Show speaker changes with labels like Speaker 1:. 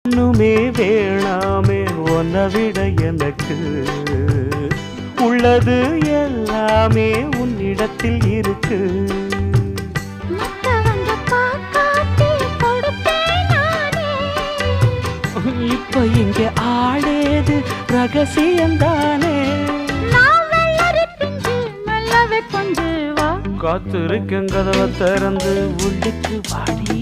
Speaker 1: இன்னுமே வேணாமே உன்னை விட எனக்கு உள்ளது எல்லாமே உன்னிடத்தில் இருக்கு. இப்ப இங்க ஆடேது ரகசியம்தானே. காத்திருக்கேன் கதவை திறந்து உள்ளுக்கு வாடி.